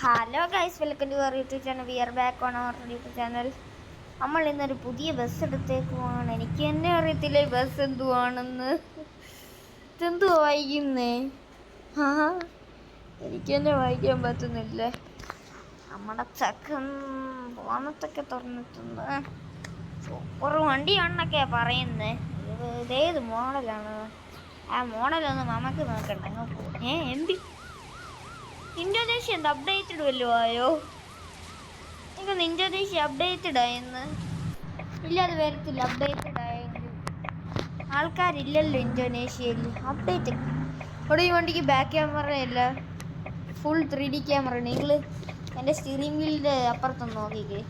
Hello guys, welcome to our YouTube channel. We are back on our YouTube channel. നമ്മൾ ഇന്നൊരു പുതിയ bus എടുത്തേക്കുവാണ്. എനിക്ക് തന്നെ അറിയത്തില്ല ഈ ബസ് എന്തുവാണെന്ന്. ഇതെന്തു വായിക്കുന്നേ? ആ, എനിക്ക് തന്നെ വായിക്കാൻ പറ്റുന്നില്ല. നമ്മുടെ ചക്കൻ പോന്നത്തൊക്കെ തുറന്നിട്ടുണ്ട്. സൂപ്പർ വണ്ടിയാണെന്നൊക്കെയാ പറയുന്നത്. ഇതേത് മോഡലാണ്? ആ മോഡലൊന്നും നമുക്ക് നോക്കണ്ട, അങ്ങ് പോകും. ഇന്തോനേഷ്യ എന്താ അപ്ഡേറ്റഡ് വല്ലതും ആയോ? എനിക്കൊന്ന് ഇന്തോനേഷ്യ അപ്ഡേറ്റഡ് ആയെന്ന്. ഇല്ല, അത് വരത്തില്ല. അപ്ഡേറ്റഡ് ആയെങ്കിൽ ആൾക്കാരില്ലല്ലോ ഇന്തോനേഷ്യയിൽ. അപ്ഡേറ്റ് ഇവിടെ ഈ വണ്ടിക്ക് ബാക്ക് ക്യാമറ ഇല്ല, ഫുൾ 3D ക്യാമറ. നിങ്ങൾ എൻ്റെ സ്റ്റിയറിംഗ് വീലിൻ്റെ അപ്പുറത്തൊന്ന് നോക്കിക്കേ.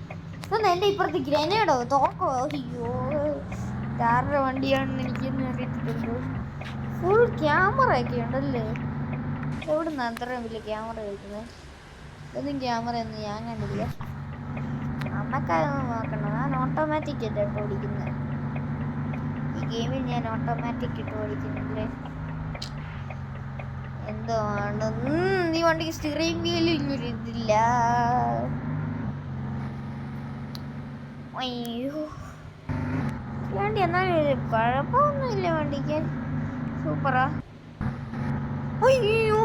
ഇതൊന്നും എൻ്റെ ഇപ്പുറത്ത് ഗ്രനേഡോ തോക്കോ? അയ്യോ, ആരുടെ വണ്ടിയാണെന്ന് എനിക്കൊന്നും അറിയത്തില്ലല്ലോ. ഫുൾ ക്യാമറ ഒക്കെ ഉണ്ടല്ലേ. എവിടെ നിന്ന് അത്രയും വലിയ ക്യാമറ കഴിക്കുന്നത്? ഇതൊന്നും ക്യാമറ ഒന്നും ഞാൻ കണ്ടില്ല. നമുക്കതൊന്നും നോക്കണം. ഞാൻ ഓട്ടോമാറ്റിക് അല്ല ഇട്ട് ഓടിക്കുന്നത്. ഈ ഗെയിമിൽ ഞാൻ ഓട്ടോമാറ്റിക് ഇട്ട് ഓടിക്കുന്നില്ലേ. എന്തോ ആണ് ഈ വണ്ടിക്ക് സ്റ്റിയറിംഗ് വീലിൽ ഇങ്ങൊരു ഇതില്ല. അയ്യോ, വണ്ടി എന്നാലും കുഴപ്പമൊന്നുമില്ല. വണ്ടിക്ക് സൂപ്പറാ. അയ്യോ,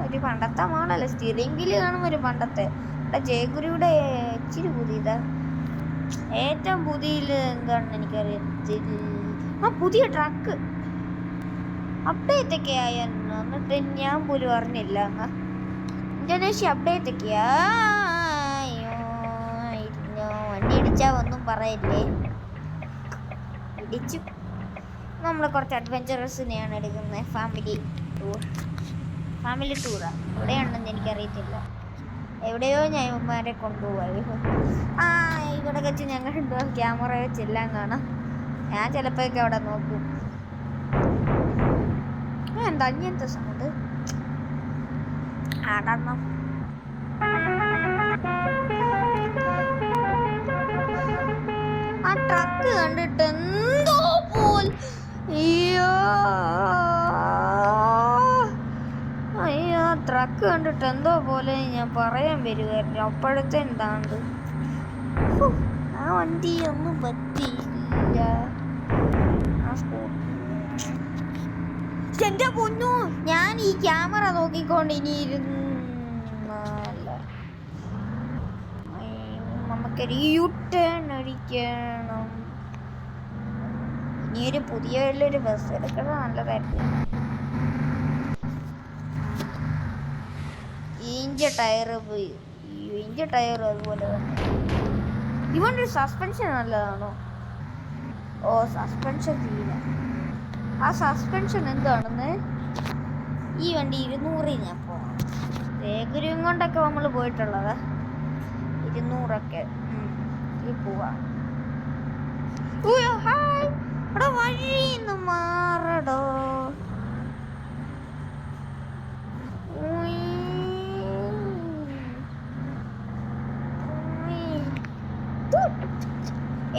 ഒരു പണ്ടത്തെ മോഡല്. സ്റ്റിയറിംഗ് വീല് കാണുമ്പോൾ ഒരു പണ്ടത്തെ. ഇവിടെ ജയഗുരുയുടെ ഇച്ചിരി പുതിയതാ. ഏറ്റവും പുതിയ എന്താണെന്ന് എനിക്കറിയത്തില്ല. ആ, പുതിയ ട്രക്ക് അപ്ഡേറ്റ് ഒക്കെ ആയിരുന്നു. എന്നിട്ട് ഞാൻ പോലും അറിഞ്ഞില്ല. അങ്ങ് ഇന്തോനേഷ്യ അപ്ഡേറ്റ് ഒക്കെയാ. അയ്യോ, വണ്ടി ഇടിച്ചാ ഒന്നും പറയല്ലേ. ഇടിച്ചു. നമ്മൾ കുറച്ച് അഡ്വഞ്ചറസിനെയാണ് എടുക്കുന്നത്. ഫാമിലി ടൂറാ. എവിടെയാണെന്ന് എനിക്കറിയത്തില്ല. എവിടെയോ ഞാൻ ഇവന്മാരെ കൊണ്ടുപോകും. ആ, ഇവിടെ വെച്ച് ഞങ്ങൾ ക്യാമറ വെച്ചെല്ലാം കാണാം. ഞാൻ ചിലപ്പോഴൊക്കെ അവിടെ നോക്കും. എന്താ അങ്ങനത്തെ സൗണ്ട്? ആടണം. ആ ട്രക്ക് കണ്ടിട്ട് എന്തോ പോൽ. അയ്യോ, ട്രക്ക് കണ്ടിട്ട് എന്തോ പോലെ ഞാൻ പറയാൻ വരുമായിരുന്നു. അപ്പോഴത്തെ എന്താണ്ട് ആ വണ്ടി ഒന്നും പറ്റിയില്ല. എന്റെ പൊന്നു, ഞാൻ ഈ ക്യാമറ നോക്കിക്കൊണ്ട് ഇനി ഇരുന്നല്ല. നമുക്കൊരു യു-ടേൺ അടിക്കണം. ഇനിയൊരു പുതിയ വലിയൊരു ബസ് എടുക്കണം. നല്ലതായിരുന്നു. ഇഞ്ച ടയറ് പോയി. ഇഞ്ച ടയർ അതുപോലെ തന്നെ. ഇവൻ്റെ സസ്പെൻഷൻ നല്ലതാണോ? ഓ, സസ്പെൻഷൻ തീരെ. ആ സസ്പെൻഷൻ എന്താണെന്ന് ഈ വണ്ടി 200 ഞാൻ പോകണം. തേക്കുരും കൊണ്ടൊക്കെ നമ്മൾ പോയിട്ടുള്ളത് 200 പോവാം. ഹായ്, ഇവിടെ വഴിന്ന് മാറടോ.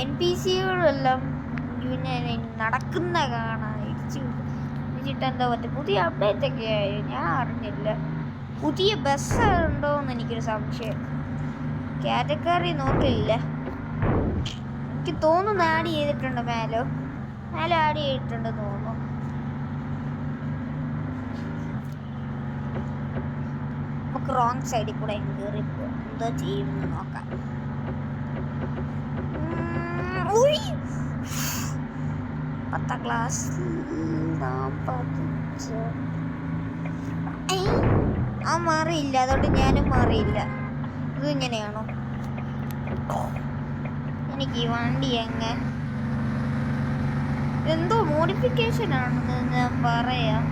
NPC-കളെല്ലാം പിന്നെ നടക്കുന്ന കാണാൻ ഇടിച്ചിട്ട് എന്താ പറ്റും. പുതിയ അപ്ഡേറ്റ് ഒക്കെ ആയോ? ഞാൻ അറിഞ്ഞില്ല. പുതിയ ബസ് ഉണ്ടോയെന്ന് എനിക്കൊരു സംശയം. കാറ്റഗറി നോക്കില്ല. എനിക്ക് തോന്നുന്നു ആഡ് ചെയ്തിട്ടുണ്ട്. മേലെ ആഡ് ചെയ്തിട്ടുണ്ടെന്ന് തോന്നുന്നു. നമുക്ക് റോങ് സൈഡിൽ കൂടെ കയറിപ്പോ എന്തോ ചെയ്യുമെന്ന് നോക്കാം. 10ാം ക്ലാസ്സിൽ ആ മാറിയില്ല. അതുകൊണ്ട് ഞാനും മാറിയില്ല. ഇത് ഇങ്ങനെയാണോ? എനിക്ക് ഈ വണ്ടി എന്തോ മോഡിഫിക്കേഷൻ ആണെന്ന് ഞാൻ പറയാം.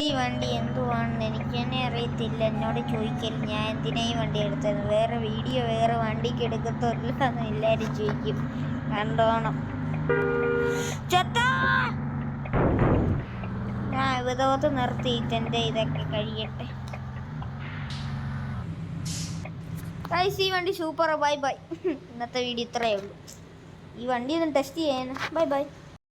ഈ വണ്ടി എന്തുവാണെന്ന് എനിക്ക് തന്നെ അറിയത്തില്ല. എന്നോട് ചോദിക്കല് ഞാൻ എന്തിനാ ഈ വണ്ടി എടുത്തത്. വേറെ വീഡിയോ വേറെ വണ്ടിക്ക് എടുക്കത്തില്ല എന്ന് എല്ലാവരും ചോദിക്കും. കണ്ടോണം. ഞാൻ വിധവത്ത് നിർത്തിയിട്ട് എൻ്റെ ഇതൊക്കെ കഴിയട്ടെ. ഈ വണ്ടി സൂപ്പറാ. Bye bye. ഇന്നത്തെ വീഡിയോ ഇത്രയേ ഉള്ളൂ. ഈ വണ്ടി ഒന്ന് ടെസ്റ്റ് ചെയ്യാൻ. Bye bye.